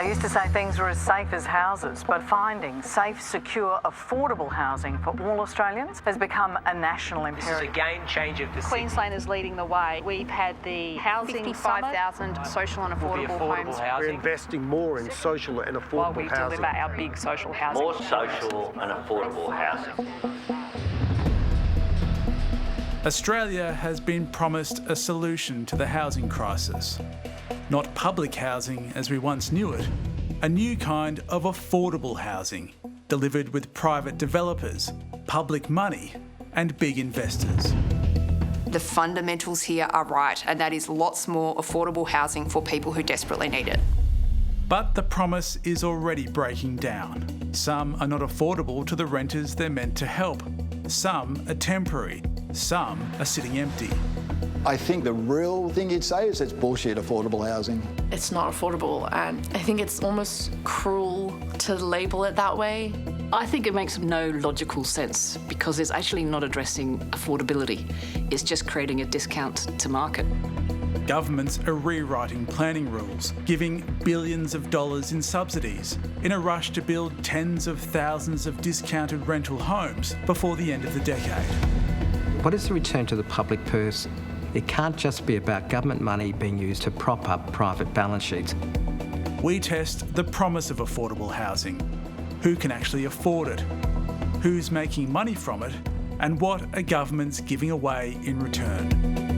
They used to say things were as safe as houses, but finding safe, secure, affordable housing for all Australians has become a national imperative. This is a game changer for Queensland is leading the way. We've had the housing 55,000 social and affordable homes. We're investing more in social and affordable while we housing. deliver our big social housing. More social and affordable housing. Australia has been promised a solution to the housing crisis. Not public housing as we once knew it, a new kind of affordable housing, delivered with private developers, public money, and big investors. The fundamentals here are right, and that is lots more affordable housing for people who desperately need it. But the promise is already breaking down. Some are not affordable to the renters they're meant to help. Some are temporary. Some are sitting empty. I think the real thing you'd say is it's bullshit affordable housing. It's not affordable, and I think it's almost cruel to label it that way. I think it makes no logical sense because it's actually not addressing affordability. It's just creating a discount to market. Governments are rewriting planning rules, giving billions of dollars in subsidies in a rush to build tens of thousands of discounted rental homes before the end of the decade. What is the return to the public purse? It can't just be about government money being used to prop up private balance sheets. We test the promise of affordable housing. Who can actually afford it? Who's making money from it? And what are governments giving away in return?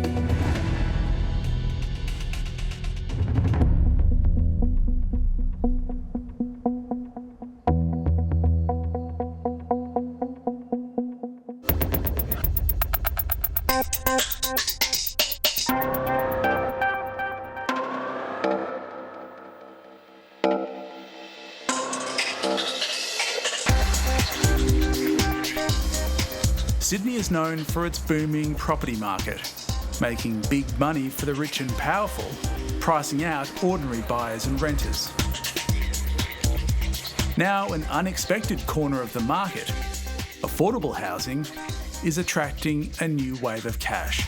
Sydney is known for its booming property market, making big money for the rich and powerful, pricing out ordinary buyers and renters. Now, an unexpected corner of the market, affordable housing, is attracting a new wave of cash.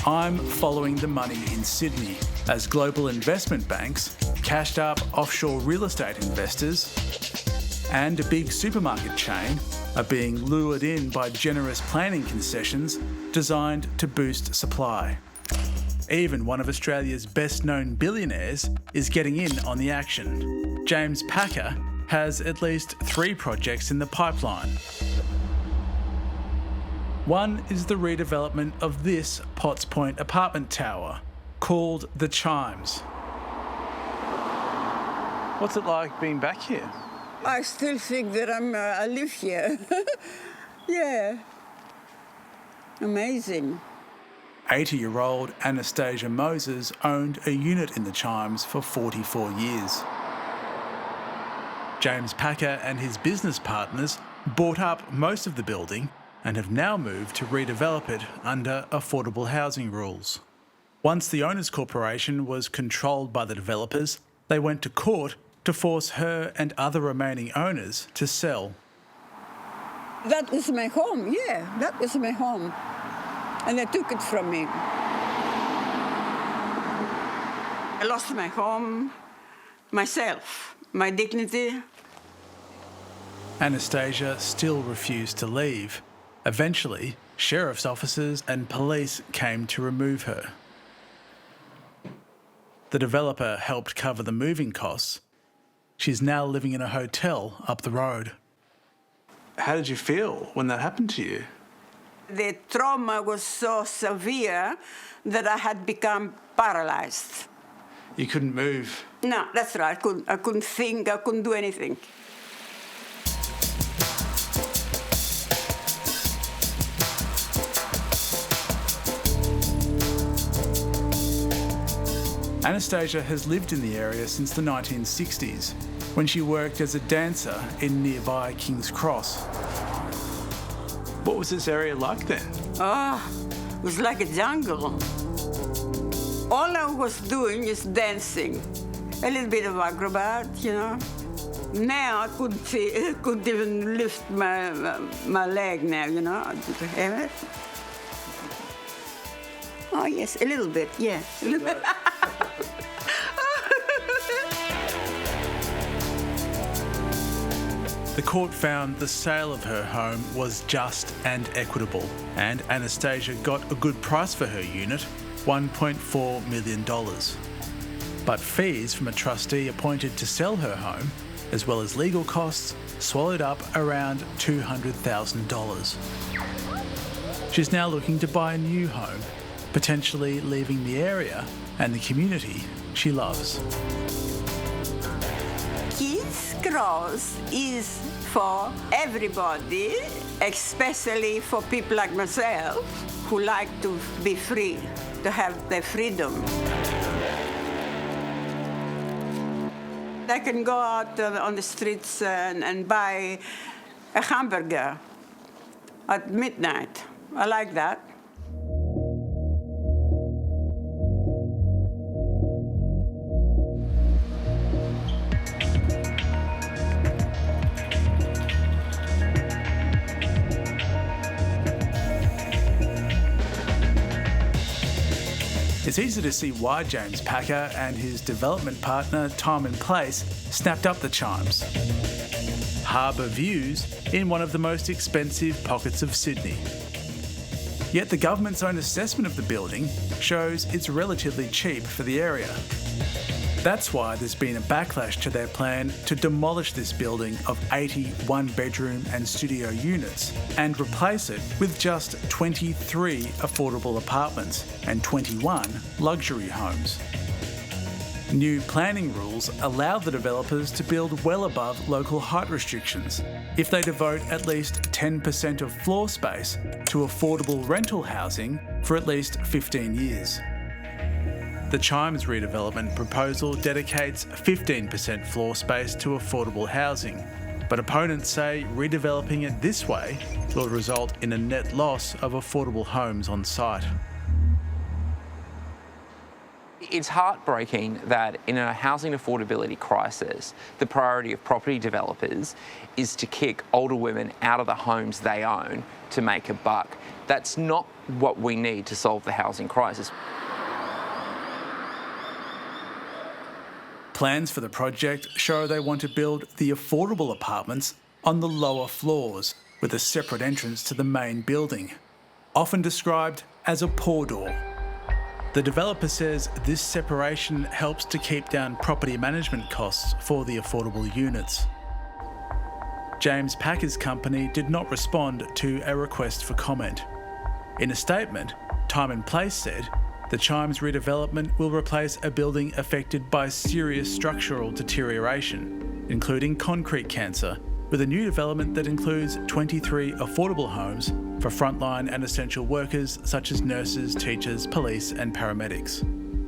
I'm following the money in Sydney as global investment banks, cashed up offshore real estate investors, and a big supermarket chain are being lured in by generous planning concessions designed to boost supply. Even one of Australia's best-known billionaires is getting in on the action. James Packer has at least 3 projects in the pipeline. One is the redevelopment of this Potts Point apartment tower, called The Chimes. What's it like being back here? I still think that I live here. Yeah. Amazing. 80-year-old Anastasia Moses owned a unit in the Chimes for 44 years. James Packer and his business partners bought up most of the building and have now moved to redevelop it under affordable housing rules. Once the Owners Corporation was controlled by the developers, they went to court to force her and other remaining owners to sell. That was my home, yeah, that was my home. And they took it from me. I lost my home, myself, my dignity. Anastasia still refused to leave. Eventually, sheriff's officers and police came to remove her. The developer helped cover the moving costs. She's now living in a hotel up the road. How did you feel when that happened to you? The trauma was so severe that I had become paralyzed. You couldn't move? No, that's right. I couldn't think, I couldn't do anything. Anastasia has lived in the area since the 1960s, when she worked as a dancer in nearby King's Cross. What was this area like then? Oh, it was like a jungle. All I was doing is dancing. A little bit of acrobat, you know. Now I couldn't even lift my leg now, you know. Oh, yes, a little bit, yeah. A little bit. The court found the sale of her home was just and equitable, and Anastasia got a good price for her unit, $1.4 million. But fees from a trustee appointed to sell her home, as well as legal costs, swallowed up around $200,000. She's now looking to buy a new home, potentially leaving the area and the community she loves. King's Cross is for everybody, especially for people like myself who like to be free, to have their freedom. I can go out on the streets and buy a hamburger at midnight. I like that. It's easy to see why James Packer and his development partner Time and Place snapped up the chimes. Harbour views in one of the most expensive pockets of Sydney. Yet the government's own assessment of the building shows it's relatively cheap for the area. That's why there's been a backlash to their plan to demolish this building of 80 one-bedroom and studio units and replace it with just 23 affordable apartments and 21 luxury homes. New planning rules allow the developers to build well above local height restrictions if they devote at least 10% of floor space to affordable rental housing for at least 15 years. The Chimes redevelopment proposal dedicates 15% floor space to affordable housing, but opponents say redeveloping it this way will result in a net loss of affordable homes on site. It's heartbreaking that in a housing affordability crisis, the priority of property developers is to kick older women out of the homes they own to make a buck. That's not what we need to solve the housing crisis. Plans for the project show they want to build the affordable apartments on the lower floors with a separate entrance to the main building, often described as a pour door. The developer says this separation helps to keep down property management costs for the affordable units. James Packer's company did not respond to a request for comment. In a statement, Time and Place said, the Chimes redevelopment will replace a building affected by serious structural deterioration, including concrete cancer, with a new development that includes 23 affordable homes for frontline and essential workers such as nurses, teachers, police and paramedics.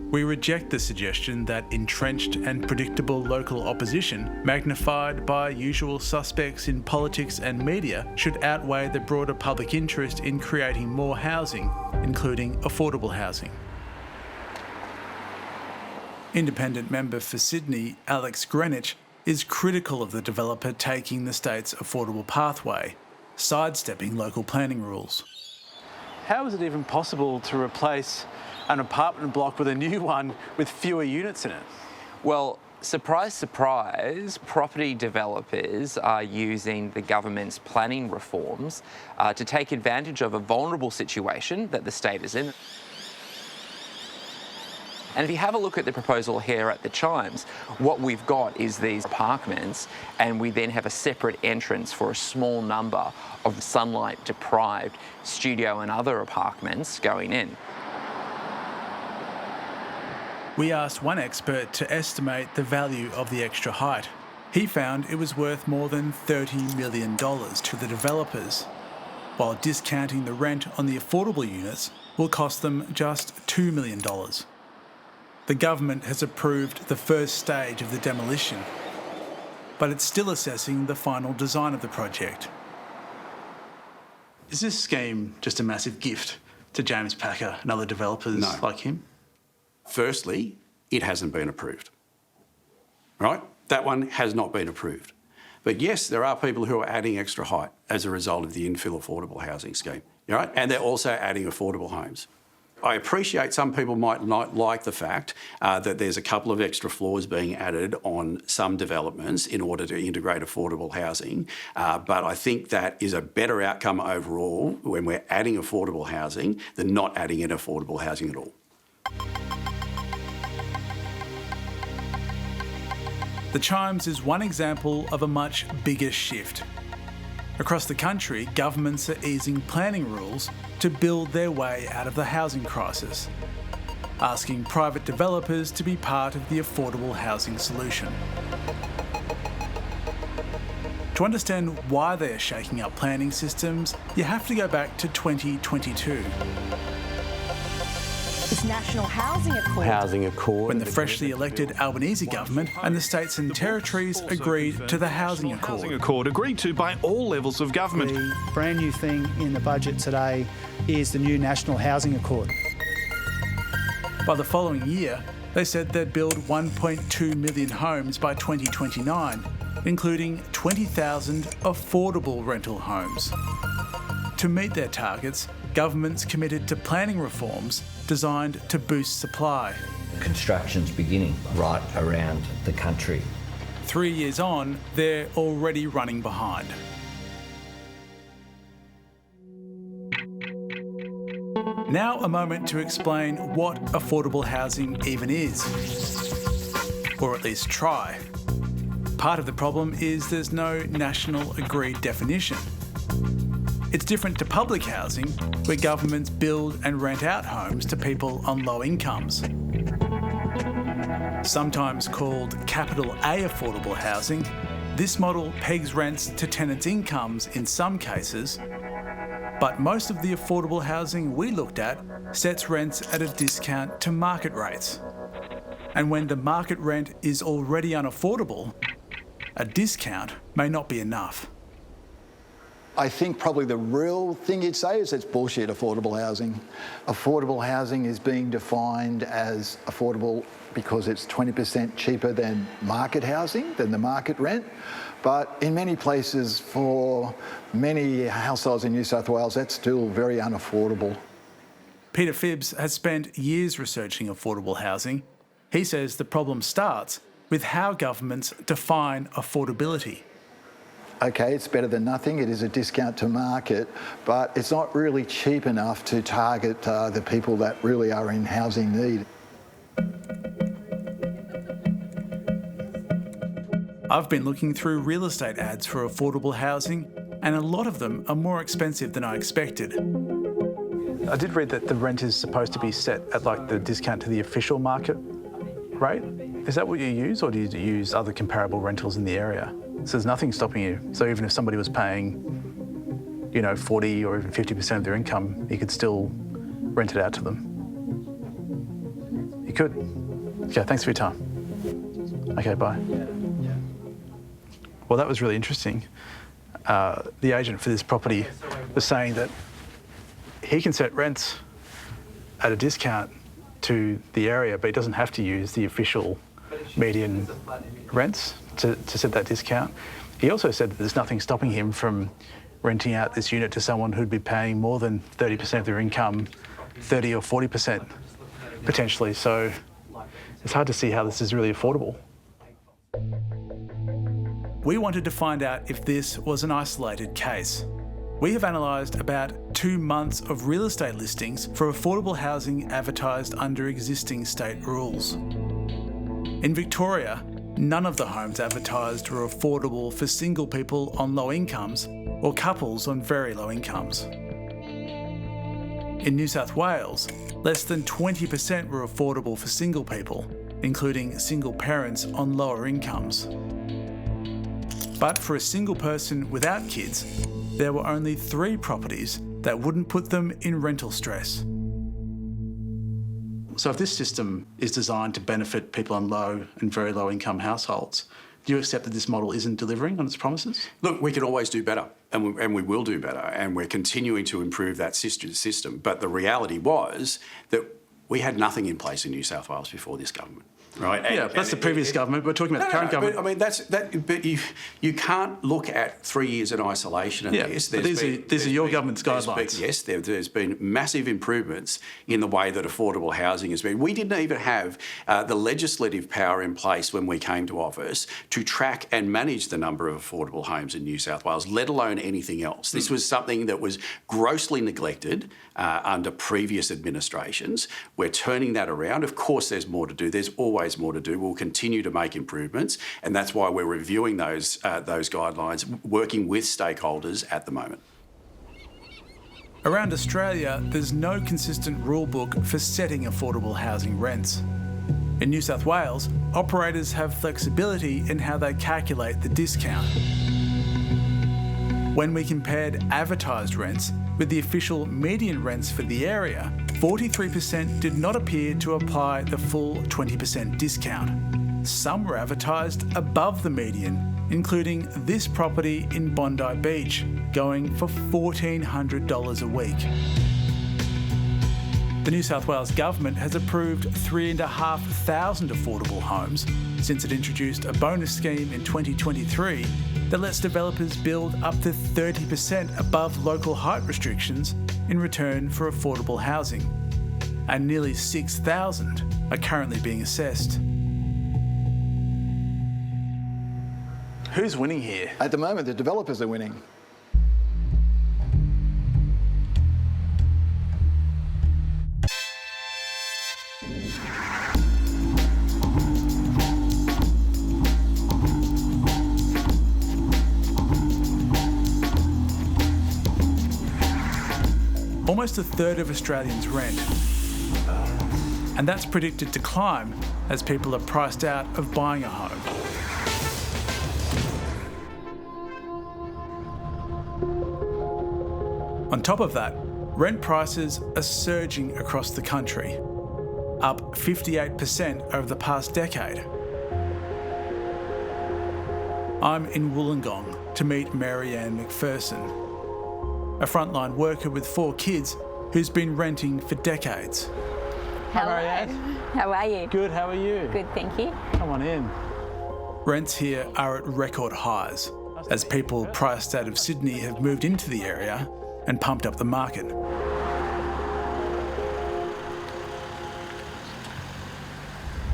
We reject the suggestion that entrenched and predictable local opposition, magnified by usual suspects in politics and media, should outweigh the broader public interest in creating more housing, including affordable housing. Independent member for Sydney, Alex Greenwich, is critical of the developer taking the state's affordable pathway, sidestepping local planning rules. How is it even possible to replace an apartment block with a new one with fewer units in it? Well, surprise, surprise, property developers are using the government's planning reforms to take advantage of a vulnerable situation that the state is in. And if you have a look at the proposal here at the Chimes, what we've got is these apartments, and we then have a separate entrance for a small number of sunlight-deprived studio and other apartments going in. We asked one expert to estimate the value of the extra height. He found it was worth more than $30 million to the developers, while discounting the rent on the affordable units will cost them just $2 million. The government has approved the first stage of the demolition, but it's still assessing the final design of the project. Is this scheme just a massive gift to James Packer and other developers like him? Firstly, it hasn't been approved, right? That one has not been approved. But yes, there are people who are adding extra height as a result of the infill affordable housing scheme, right? And they're also adding affordable homes. I appreciate some people might not like the fact that there's a couple of extra floors being added on some developments in order to integrate affordable housing, but I think that is a better outcome overall when we're adding affordable housing than not adding in affordable housing at all. The Chimes is one example of a much bigger shift. Across the country, governments are easing planning rules to build their way out of the housing crisis, asking private developers to be part of the affordable housing solution. To understand why they are shaking up planning systems, you have to go back to 2022. This National Housing Accord. When the freshly elected Albanese government and the states and territories agreed to the Housing Accord. Housing Accord agreed to by all levels of government. The brand new thing in the budget today is the new National Housing Accord. By the following year, they said they'd build 1.2 million homes by 2029, including 20,000 affordable rental homes. To meet their targets, governments committed to planning reforms designed to boost supply. Construction's beginning right around the country. 3 years on, they're already running behind. Now a moment to explain what affordable housing even is. Or at least try. Part of the problem is there's no national agreed definition. It's different to public housing, where governments build and rent out homes to people on low incomes. Sometimes called capital A affordable housing, this model pegs rents to tenants' incomes in some cases, but most of the affordable housing we looked at sets rents at a discount to market rates. And when the market rent is already unaffordable, a discount may not be enough. I think probably the real thing you'd say is it's bullshit, affordable housing. Affordable housing is being defined as affordable because it's 20% cheaper than market housing, than the market rent. But in many places, for many households in New South Wales, that's still very unaffordable. Peter Phibbs has spent years researching affordable housing. He says the problem starts with how governments define affordability. Okay, it's better than nothing. It is a discount to market, but it's not really cheap enough to target the people that really are in housing need. I've been looking through real estate ads for affordable housing, and a lot of them are more expensive than I expected. I did read that the rent is supposed to be set at like the discount to the official market rate. Is that what you use, or do you use other comparable rentals in the area? So there's nothing stopping you. So even if somebody was paying, 40 or even 50% of their income, you could still rent it out to them. You could. Okay, thanks for your time. Okay, bye. Well, that was really interesting. The agent for this property was saying that he can set rents at a discount to the area, but he doesn't have to use the official median rents to set that discount. He also said that there's nothing stopping him from renting out this unit to someone who'd be paying more than 30% of their income, 30 or 40% potentially. So it's hard to see how this is really affordable. We wanted to find out if this was an isolated case. We have analysed about 2 months of real estate listings for affordable housing advertised under existing state rules. In Victoria, none of the homes advertised were affordable for single people on low incomes or couples on very low incomes. In New South Wales, less than 20% were affordable for single people, including single parents on lower incomes. But for a single person without kids, there were only 3 properties that wouldn't put them in rental stress. So if this system is designed to benefit people on low and very low income households, do you accept that this model isn't delivering on its promises? Look, we can always do better, and we will do better, and we're continuing to improve that system. But the reality was that we had nothing in place in New South Wales before this government. Right. That's the previous government. We're talking about the current government. But, I mean, but you can't look at 3 years in isolation of this. But these are your government's guidelines. Yes, there's been massive improvements in the way that affordable housing has been. We didn't even have the legislative power in place when we came to office to track and manage the number of affordable homes in New South Wales, let alone anything else. This was something that was grossly neglected under previous administrations. We're turning that around. Of course, there's more to do. There's always more to do. We'll continue to make improvements, and that's why we're reviewing those guidelines, working with stakeholders at the moment. Around Australia, there's no consistent rule book for setting affordable housing rents. In New South Wales, operators have flexibility in how they calculate the discount. When we compared advertised rents with the official median rents for the area, 43% did not appear to apply the full 20% discount. Some were advertised above the median, including this property in Bondi Beach, going for $1,400 a week. The New South Wales government has approved 3,500 affordable homes since it introduced a bonus scheme in 2023 that lets developers build up to 30% above local height restrictions in return for affordable housing. And nearly 6,000 are currently being assessed. Who's winning here? At the moment, the developers are winning. Almost a third of Australians rent. And that's predicted to climb as people are priced out of buying a home. On top of that, rent prices are surging across the country, up 58% over the past decade. I'm in Wollongong to meet Marianne McPherson, a frontline worker with 4 kids who's been renting for decades. Hello. Hi, Marianne. How are you? Good, how are you? Good, thank you. Come on in. Rents here are at record highs as people priced out of Sydney have moved into the area and pumped up the market.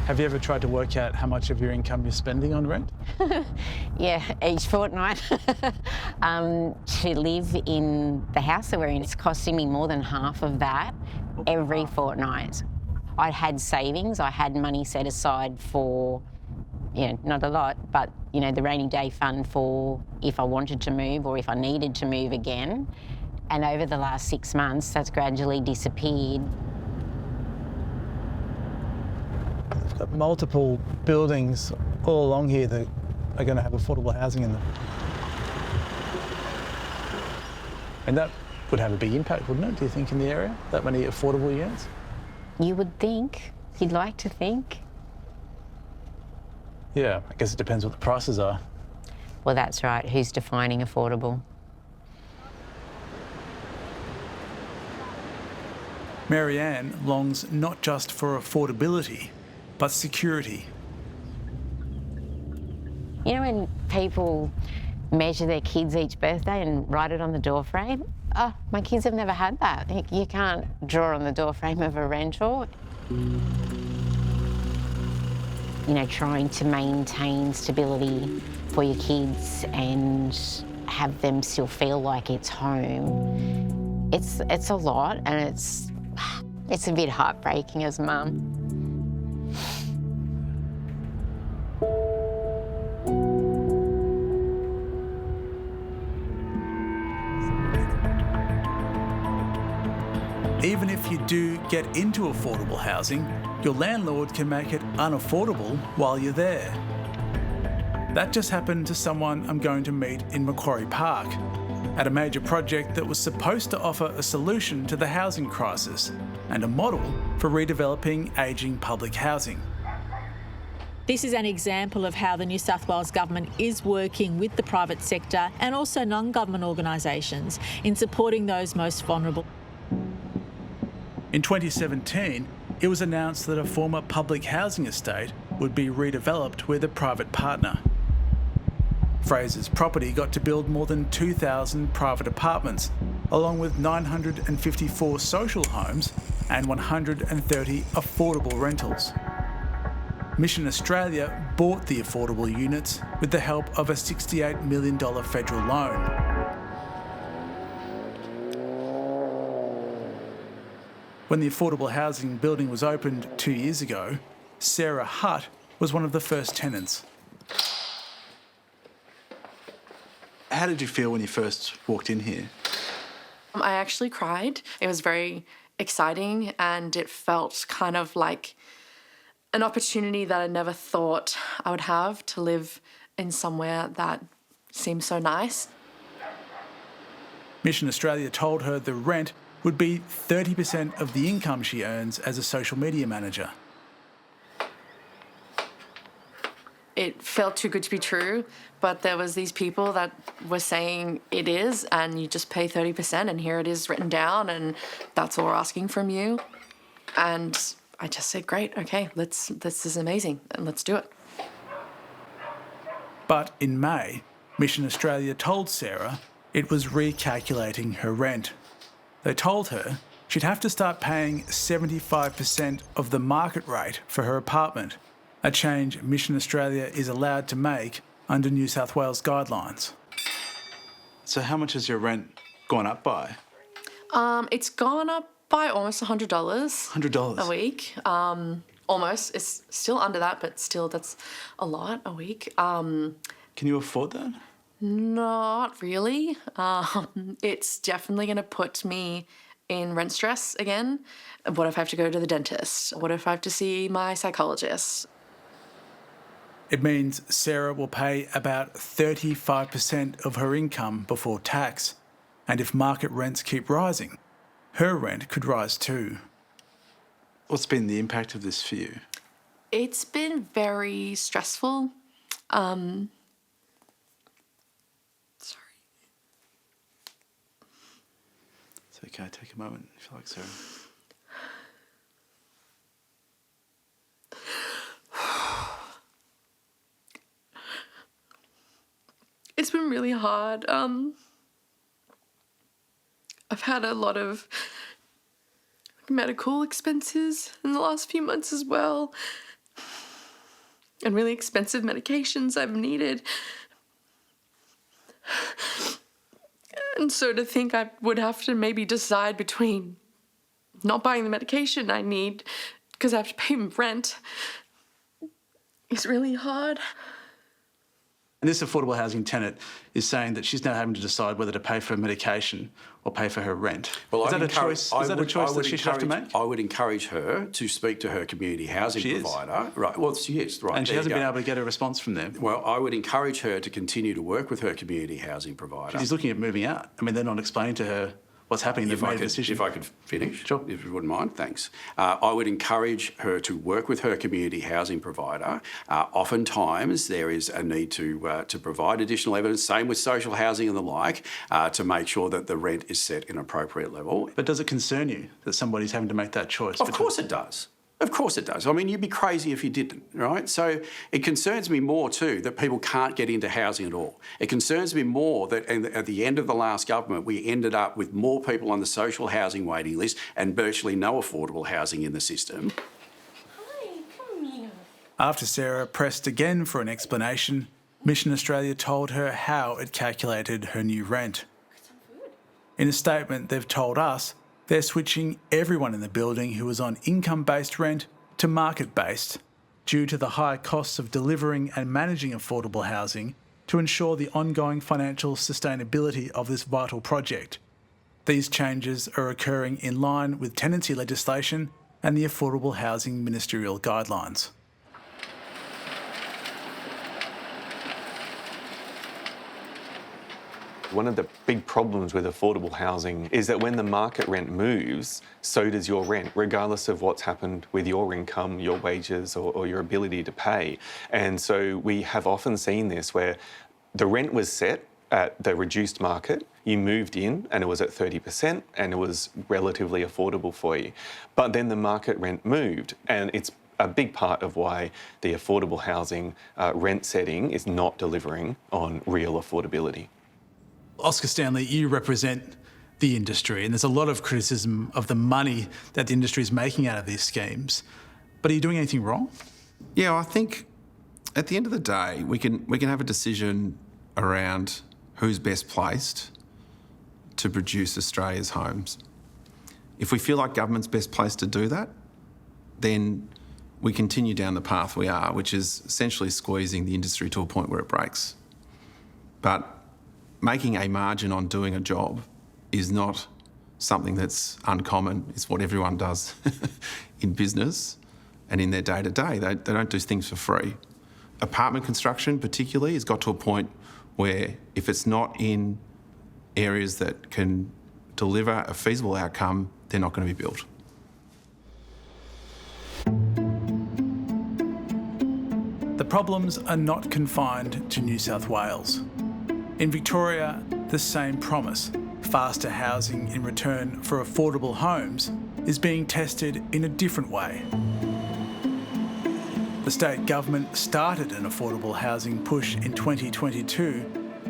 Have you ever tried to work out how much of your income you're spending on rent? Yeah, each fortnight. To live in the house that we're in, it's costing me more than half of that every fortnight. I had savings, I had money set aside for, not a lot, but, the rainy day fund for if I wanted to move or if I needed to move again. And over the last 6 months, that's gradually disappeared. We've got multiple buildings all along here that are going to have affordable housing in them. And that would have a big impact, wouldn't it, do you think, in the area? That many affordable units? You would think. You'd like to think. Yeah, I guess it depends what the prices are. Well, that's right. Who's defining affordable? Marianne longs not just for affordability, but security. When people measure their kids each birthday and write it on the doorframe? Oh, my kids have never had that. You can't draw on the doorframe of a rental. Trying to maintain stability for your kids and have them still feel like it's home. It's a lot, and it's a bit heartbreaking as a mum. Even if you do get into affordable housing, your landlord can make it unaffordable while you're there. That just happened to someone I'm going to meet in Macquarie Park, at a major project that was supposed to offer a solution to the housing crisis and a model for redeveloping ageing public housing. This is an example of how the New South Wales Government is working with the private sector and also non-government organisations in supporting those most vulnerable. In 2017, it was announced that a former public housing estate would be redeveloped with a private partner. Fraser's property got to build more than 2,000 private apartments, along with 954 social homes and 130 affordable rentals. Mission Australia bought the affordable units with the help of a $68 million federal loan. When the affordable housing building was opened 2 years ago, Sarah Hutt was one of the first tenants. How did you feel when you first walked in here? I actually cried. It was very exciting and it felt kind of like an opportunity that I never thought I would have to live in somewhere that seems so nice. Mission Australia told her the rent would be 30% of the income she earns as a social media manager. It felt too good to be true, but there was these people that were saying it is, and you just pay 30%, and here it is written down, and that's all we're asking from you. And I just said, great, okay, this is amazing, and let's do it. But in May, Mission Australia told Sarah it was recalculating her rent. They told her she'd have to start paying 75% of the market rate for her apartment, a change Mission Australia is allowed to make under New South Wales guidelines. So how much has your rent gone up by? It's gone up by almost $100. $100? A week. Almost. It's still under that, but still that's a lot a week. Can you afford that? Not really. It's definitely going to put me in rent stress again. What if I have to go to the dentist? What if I have to see my psychologist? It means Sarah will pay about 35% of her income before tax. And if market rents keep rising, her rent could rise too. What's been the impact of this for you? It's been very stressful. Sorry. It's okay, take a moment if you like, Sarah. It's been really hard. I've had a lot of medical expenses in the last few months as well, and really expensive medications I've needed. And so to think I would have to maybe decide between not buying the medication I need because I have to pay rent is really hard. And this affordable housing tenant is saying that she's now having to decide whether to pay for medication or pay for her rent. Well, is that a choice that she should have to make? I would encourage her to speak to her community housing provider. Right. Well, she is. Right. And she hasn't been able to get a response from them. Well, I would encourage her to continue to work with her community housing provider. She's looking at moving out. I mean, they're not explaining to her what's happening. They've made a decision. If I could finish, sure. If you wouldn't mind, thanks. I would encourage her to work with her community housing provider. Oftentimes there is a need to provide additional evidence, same with social housing and the like, to make sure that the rent is set in an appropriate level. But does it concern you that somebody's having to make that choice? Of course it does. Of course it does. I mean, you'd be crazy if you didn't, right? So it concerns me more too that people can't get into housing at all. It concerns me more that at the end of the last government, we ended up with more people on the social housing waiting list and virtually no affordable housing in the system. After Sarah pressed again for an explanation, Mission Australia told her how it calculated her new rent. In a statement, they've told us they're switching everyone in the building who was on income-based rent to market-based due to the high costs of delivering and managing affordable housing to ensure the ongoing financial sustainability of this vital project. These changes are occurring in line with tenancy legislation and the Affordable Housing Ministerial Guidelines. One of the big problems with affordable housing is that when the market rent moves, so does your rent, regardless of what's happened with your income, your wages, or your ability to pay. And so we have often seen this where the rent was set at the reduced market, you moved in and it was at 30% and it was relatively affordable for you. But then the market rent moved and it's a big part of why the affordable housing rent setting is not delivering on real affordability. Oscar Stanley, you represent the industry, and there's a lot of criticism of the money that the industry is making out of these schemes. But are you doing anything wrong? Yeah, I think at the end of the day, we can have a decision around who's best placed to produce Australia's homes. If we feel like government's best placed to do that, then we continue down the path we are, which is essentially squeezing the industry to a point where it breaks. But making a margin on doing a job is not something that's uncommon. It's what everyone does in business and in their day-to-day. They don't do things for free. Apartment construction particularly has got to a point where if it's not in areas that can deliver a feasible outcome, they're not going to be built. The problems are not confined to New South Wales. In Victoria, the same promise, faster housing in return for affordable homes, is being tested in a different way. The state government started an affordable housing push in 2022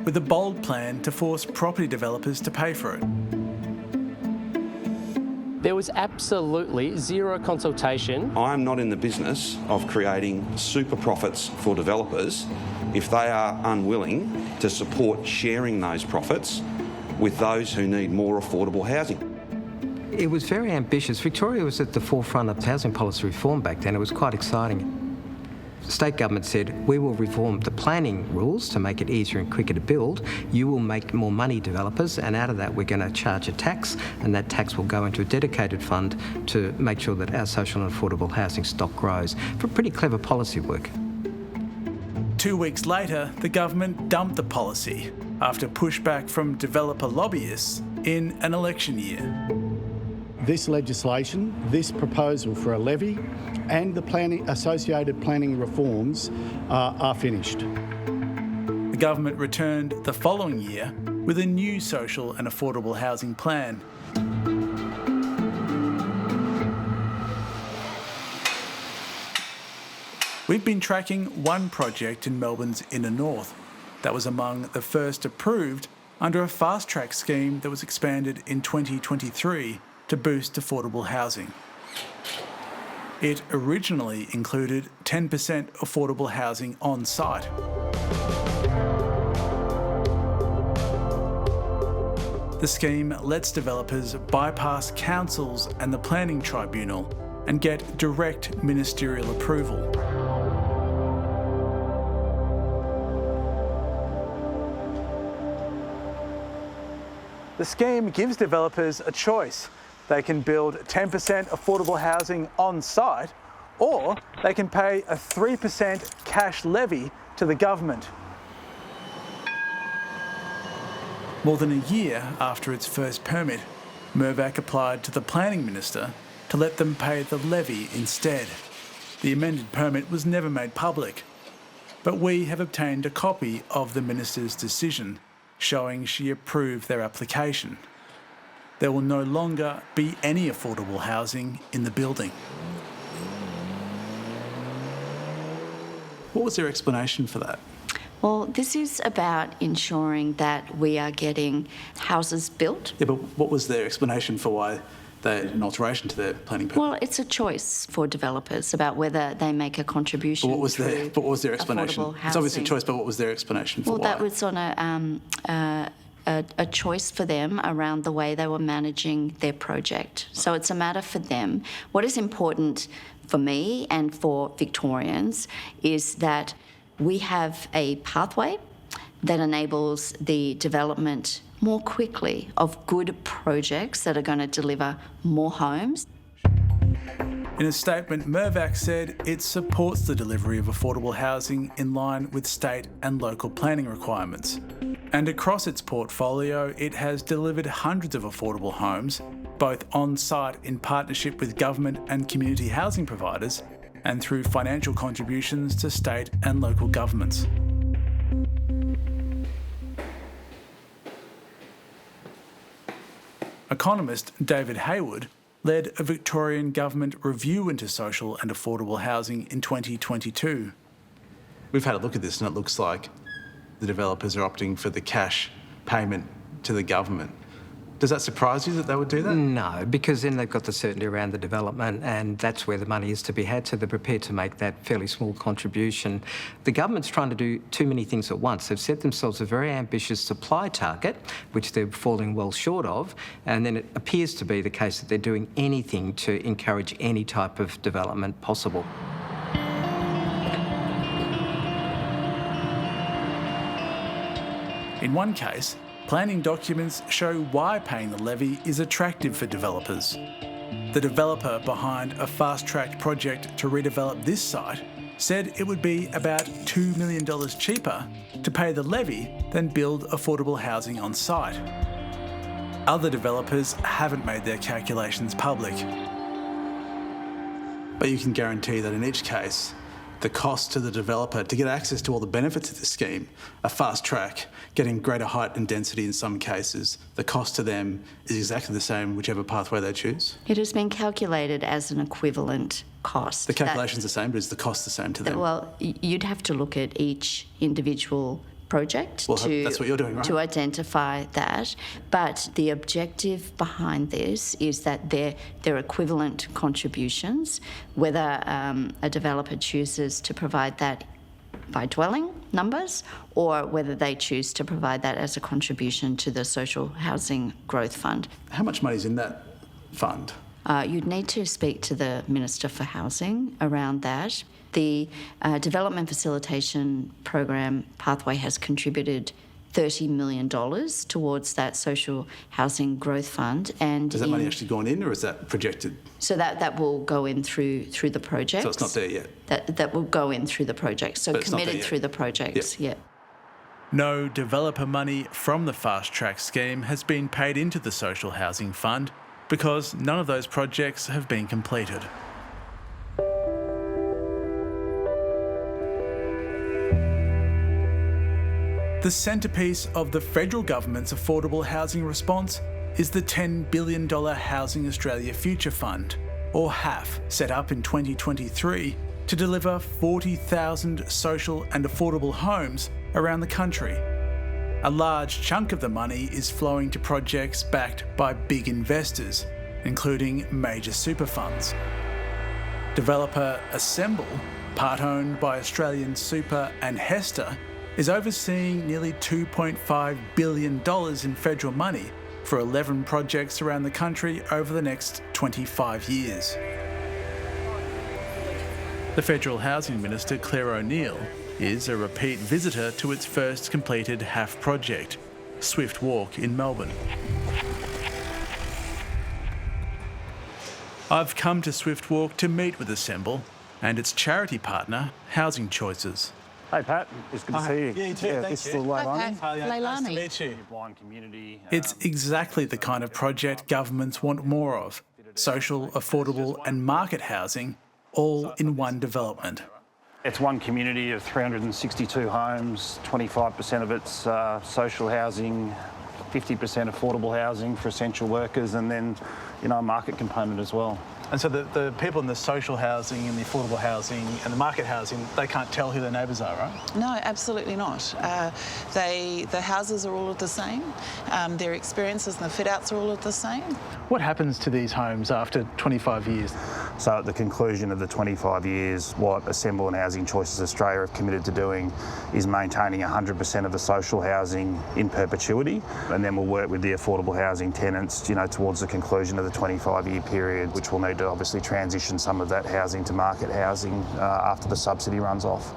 with a bold plan to force property developers to pay for it. There was absolutely zero consultation. I'm not in the business of creating super profits for developers if they are unwilling to support sharing those profits with those who need more affordable housing. It was very ambitious. Victoria was at the forefront of housing policy reform back then. It was quite exciting. The state government said, we will reform the planning rules to make it easier and quicker to build. You will make more money, developers, and out of that we're going to charge a tax, and that tax will go into a dedicated fund to make sure that our social and affordable housing stock grows. For pretty clever policy work. 2 weeks later, the government dumped the policy after pushback from developer lobbyists in an election year. This legislation, this proposal for a levy and the associated planning reforms are finished. The government returned the following year with a new social and affordable housing plan. We've been tracking one project in Melbourne's inner north that was among the first approved under a fast-track scheme that was expanded in 2023 to boost affordable housing. It originally included 10% affordable housing on site. The scheme lets developers bypass councils and the planning tribunal and get direct ministerial approval. The scheme gives developers a choice. They can build 10% affordable housing on site, or they can pay a 3% cash levy to the government. More than a year after its first permit, Mirvac applied to the planning minister to let them pay the levy instead. The amended permit was never made public, but we have obtained a copy of the minister's decision showing she approved their application. There will no longer be any affordable housing in the building. What was their explanation for that? Well, this is about ensuring that we are getting houses built. Yeah, but what was their explanation for why they had an alteration to their planning permit? Well, it's a choice for developers about whether they make a contribution. But what was their explanation? It's obviously a choice, but what was their explanation for why? Well, that was on a choice for them around the way they were managing their project. So it's a matter for them. What is important for me and for Victorians is that we have a pathway that enables the development more quickly of good projects that are going to deliver more homes. In a statement, Mirvac said it supports the delivery of affordable housing in line with state and local planning requirements. And across its portfolio, it has delivered hundreds of affordable homes, both on-site in partnership with government and community housing providers, and through financial contributions to state and local governments. Economist David Hayward led a Victorian government review into social and affordable housing in 2022. We've had a look at this and it looks like the developers are opting for the cash payment to the government. Does that surprise you that they would do that? No, because then they've got the certainty around the development and that's where the money is to be had, so they're prepared to make that fairly small contribution. The government's trying to do too many things at once. They've set themselves a very ambitious supply target, which they're falling well short of, and then it appears to be the case that they're doing anything to encourage any type of development possible. In one case, planning documents show why paying the levy is attractive for developers. The developer behind a fast-tracked project to redevelop this site said it would be about $2 million cheaper to pay the levy than build affordable housing on site. Other developers haven't made their calculations public. But you can guarantee that in each case, the cost to the developer to get access to all the benefits of the scheme, a fast track, getting greater height and density in some cases, the cost to them is exactly the same whichever pathway they choose? It has been calculated as an equivalent cost. The calculation's the same, but is the cost the same to them? Well, you'd have to look at each individual project that's what you're doing, right? to identify that. But the objective behind this is that they're equivalent contributions, whether a developer chooses to provide that by dwelling numbers or whether they choose to provide that as a contribution to the Social Housing Growth Fund. How much money is in that fund? You'd need to speak to the Minister for Housing around that. The Development Facilitation Program Pathway has contributed $30 million towards that Social Housing Growth Fund. And has that money actually gone in or is that projected? So that will go in through the project. So it's not there yet? That will go in through the project. So committed through the projects, yeah. No developer money from the Fast Track scheme has been paid into the Social Housing Fund because none of those projects have been completed. The centrepiece of the federal government's affordable housing response is the $10 billion Housing Australia Future Fund, or HAF, set up in 2023 to deliver 40,000 social and affordable homes around the country. A large chunk of the money is flowing to projects backed by big investors, including major super funds. Developer Assemble, part owned by Australian Super and Hester, is overseeing nearly $2.5 billion in federal money for 11 projects around the country over the next 25 years. The Federal Housing Minister, Claire O'Neill, is a repeat visitor to its first completed HAF project, Swift Walk in Melbourne. I've come to Swift Walk to meet with Assemble and its charity partner, Housing Choices. Hey Pat, it's good to see you. Yeah, you too. This is Leilani. Nice to meet you. Blind community. It's exactly the kind of project governments want more of. Social, affordable and market housing, all in one development. It's one community of 362 homes, 25% of it's social housing, 50% affordable housing for essential workers, and then, a market component as well. And so the people in the social housing and the affordable housing and the market housing, they can't tell who their neighbours are, right? No, absolutely not. The houses are all the same. Their experiences and the fit-outs are all the same. What happens to these homes after 25 years? So at the conclusion of the 25 years, what Assemble and Housing Choices Australia have committed to doing is maintaining 100% of the social housing in perpetuity, and then we'll work with the affordable housing tenants, towards the conclusion of the 25-year period, which will need to obviously transition some of that housing to market housing after the subsidy runs off.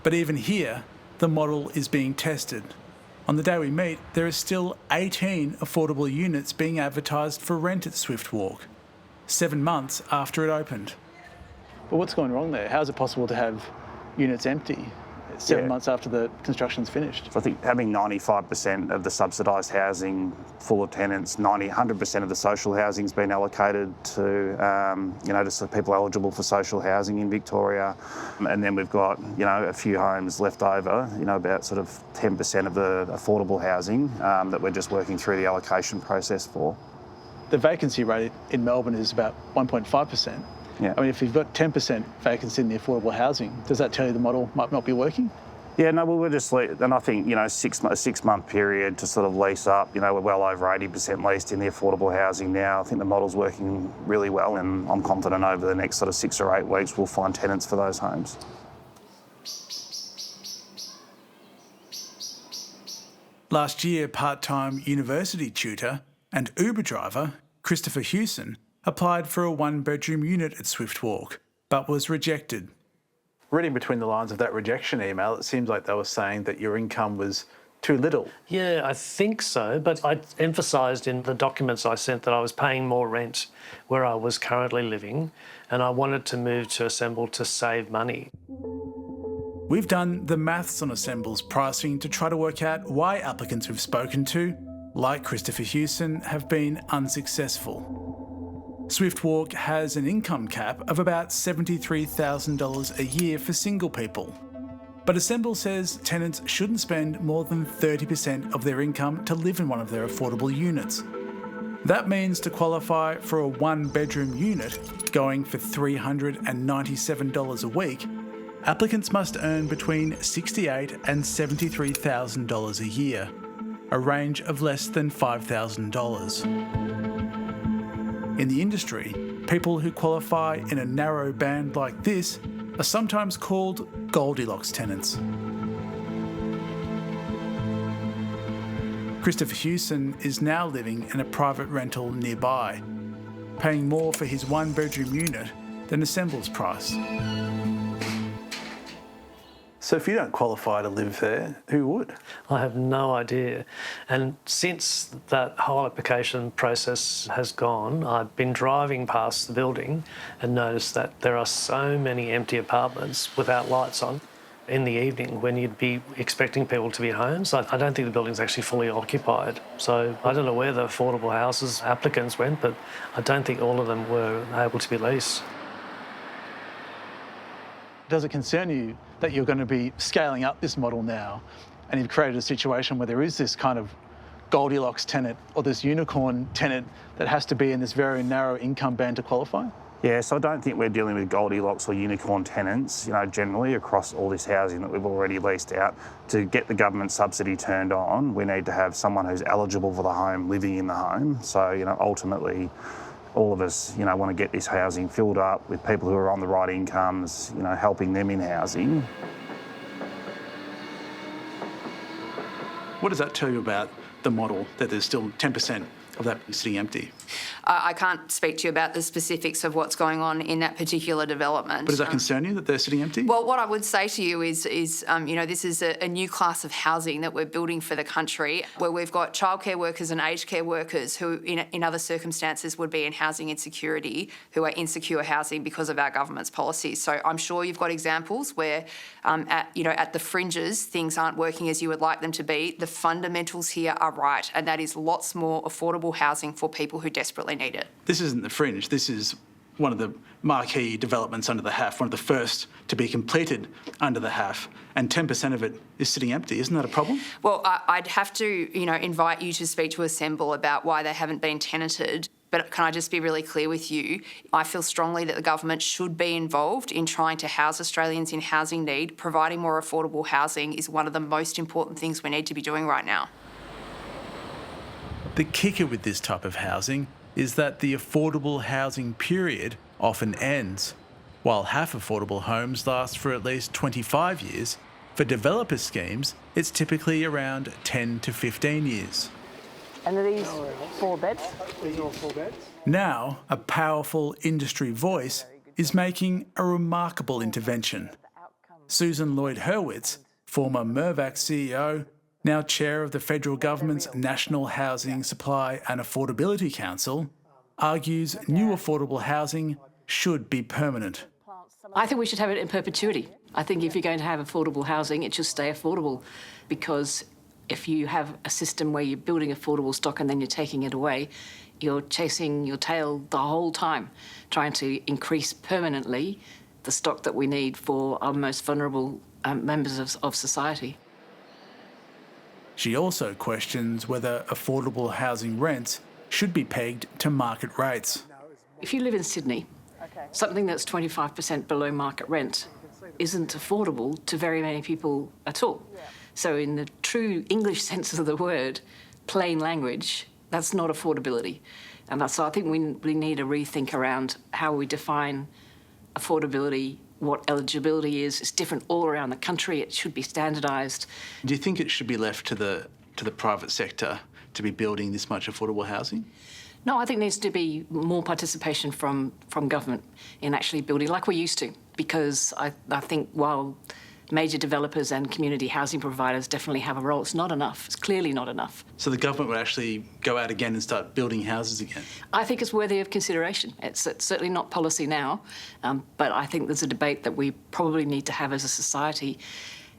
But even here, the model is being tested. On the day we meet, there are still 18 affordable units being advertised for rent at Swift Walk, 7 months after it opened. But what's going wrong there? How is it possible to have units empty 7 months after the construction's finished? So I think having 95% of the subsidised housing full of tenants, 100% of the social housing's been allocated to, to people eligible for social housing in Victoria. And then we've got, a few homes left over, about sort of 10% of the affordable housing that we're just working through the allocation process for. the vacancy rate in Melbourne is about 1.5%. Yeah. I mean, if you've got 10% vacancy in the affordable housing, does that tell you the model might not be working? Yeah, no, we're just, and I think, a 6-month period to sort of lease up, we're well over 80% leased in the affordable housing now. I think the model's working really well, and I'm confident over the next sort of 6 or 8 weeks we'll find tenants for those homes. Last year, part-time university tutor and Uber driver Christopher Hewson applied for a 1-bedroom unit at Swift Walk, but was rejected. Reading between the lines of that rejection email, it seems like they were saying that your income was too little. Yeah, I think so, but I emphasised in the documents I sent that I was paying more rent where I was currently living, and I wanted to move to Assemble to save money. We've done the maths on Assemble's pricing to try to work out why applicants we've spoken to, like Christopher Hewson, have been unsuccessful. Swift Walk has an income cap of about $73,000 a year for single people. But Assemble says tenants shouldn't spend more than 30% of their income to live in one of their affordable units. That means to qualify for a 1-bedroom unit going for $397 a week, applicants must earn between $68,000 and $73,000 a year, a range of less than $5,000. In the industry, people who qualify in a narrow band like this are sometimes called Goldilocks tenants. Christopher Hewson is now living in a private rental nearby, paying more for his 1-bedroom unit than Assemble's price. So if you don't qualify to live there, who would? I have no idea. And since that whole application process has gone, I've been driving past the building and noticed that there are so many empty apartments without lights on in the evening when you'd be expecting people to be home. So I don't think the building's actually fully occupied. So I don't know where the affordable houses applicants went, but I don't think all of them were able to be leased. Does it concern you that you're going to be scaling up this model now and you've created a situation where there is this kind of Goldilocks tenant or this unicorn tenant that has to be in this very narrow income band to qualify? Yeah, so I don't think we're dealing with Goldilocks or unicorn tenants, generally across all this housing that we've already leased out. To get the government subsidy turned on, we need to have someone who's eligible for the home living in the home. So, ultimately, all of us, want to get this housing filled up with people who are on the right incomes, helping them in housing. What does that tell you about the model, that there's still 10% of that sitting empty? I can't speak to you about the specifics of what's going on in that particular development. But does that concern you that they're sitting empty? Well, what I would say to you is this is a new class of housing that we're building for the country, where we've got childcare workers and aged care workers who, in other circumstances, would be in housing insecurity, who are insecure housing because of our government's policies. So I'm sure you've got examples where, at the fringes, things aren't working as you would like them to be. The fundamentals here are right, and that is lots more affordable housing for people who desperately need it. This isn't the fringe. This is one of the marquee developments under the HAF, one of the first to be completed under the HAF, and 10% of it is sitting empty. Isn't that a problem? Well, I'd have to, invite you to speak to Assemble about why they haven't been tenanted. But can I just be really clear with you? I feel strongly that the government should be involved in trying to house Australians in housing need. Providing more affordable housing is one of the most important things we need to be doing right now. The kicker with this type of housing is that the affordable housing period often ends. While half affordable homes last for at least 25 years, for developer schemes, it's typically around 10 to 15 years. And are these 4 beds? These are all 4 beds? Now, a powerful industry voice is making a remarkable intervention. Susan Lloyd-Hurwitz, former Mirvac CEO, now chair of the federal government's National Housing Supply and Affordability Council, argues new affordable housing should be permanent. I think we should have it in perpetuity. I think if you're going to have affordable housing, it should stay affordable, because if you have a system where you're building affordable stock and then you're taking it away, you're chasing your tail the whole time, trying to increase permanently the stock that we need for our most vulnerable members of society. She also questions whether affordable housing rents should be pegged to market rates. If you live in Sydney, something that's 25% below market rent isn't affordable to very many people at all. So in the true English sense of the word, plain language, that's not affordability. And so I think we need a rethink around how we define affordability, what eligibility is. It's different all around the country. It should be standardised. Do you think it should be left to the private sector to be building this much affordable housing? No, I think there needs to be more participation from government in actually building like we used to, because I think while major developers and community housing providers definitely have a role, it's not enough. It's clearly not enough. So the government would actually go out again and start building houses again? I think it's worthy of consideration. It's certainly not policy now, but I think there's a debate that we probably need to have as a society.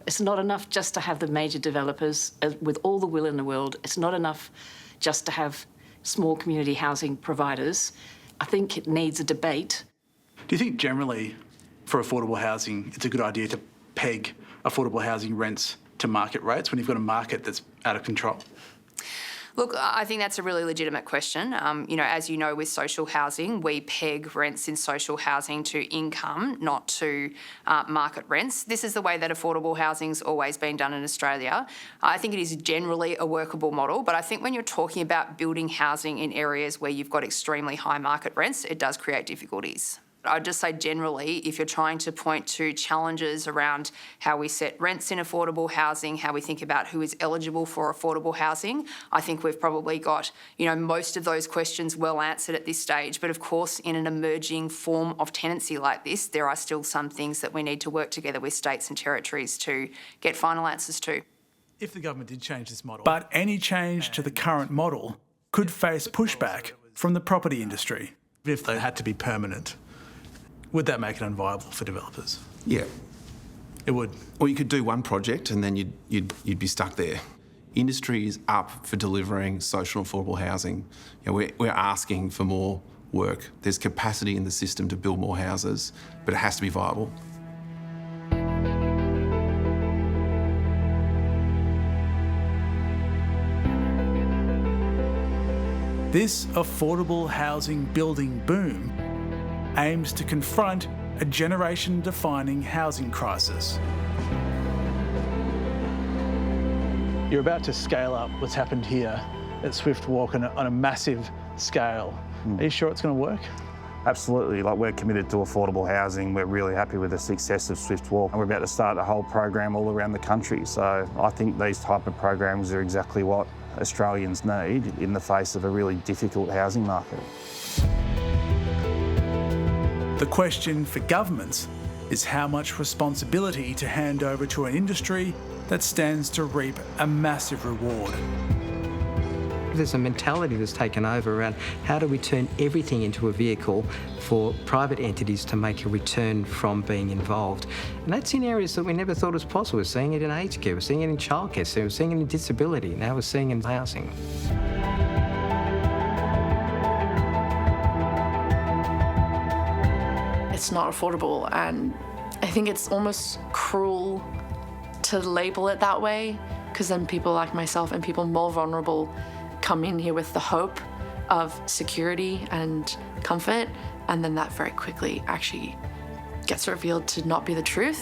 It's not enough just to have the major developers with all the will in the world. It's not enough just to have small community housing providers. I think it needs a debate. Do you think generally for affordable housing it's a good idea to peg affordable housing rents to market rates when you've got a market that's out of control? Look, I think that's a really legitimate question. As you know, with social housing, we peg rents in social housing to income, not to market rents. This is the way that affordable housing's always been done in Australia. I think it is generally a workable model, but I think when you're talking about building housing in areas where you've got extremely high market rents, it does create difficulties. I'd just say generally, if you're trying to point to challenges around how we set rents in affordable housing, how we think about who is eligible for affordable housing, I think we've probably got, most of those questions well answered at this stage. But of course, in an emerging form of tenancy like this, there are still some things that we need to work together with states and territories to get final answers to. If the government did change this model. But any change to the current model could face pushback from the property industry. If they had to be permanent, would that make it unviable for developers? Yeah. It would. Or you could do one project and then you'd be stuck there. Industry is up for delivering social and affordable housing. We're asking for more work. There's capacity in the system to build more houses, but it has to be viable. This affordable housing building boom aims to confront a generation-defining housing crisis. You're about to scale up what's happened here at Swift Walk on a massive scale. Are you sure it's going to work? Absolutely. We're committed to affordable housing. We're really happy with the success of Swift Walk, and we're about to start a whole program all around the country. So I think these type of programs are exactly what Australians need in the face of a really difficult housing market. The question for governments is how much responsibility to hand over to an industry that stands to reap a massive reward. There's a mentality that's taken over around how do we turn everything into a vehicle for private entities to make a return from being involved. And that's in areas that we never thought was possible. We're seeing it in aged care, we're seeing it in childcare, we're seeing it in disability, now we're seeing it in housing. It's not affordable, and I think it's almost cruel to label it that way, because then people like myself and people more vulnerable come in here with the hope of security and comfort, and then that very quickly actually gets revealed to not be the truth.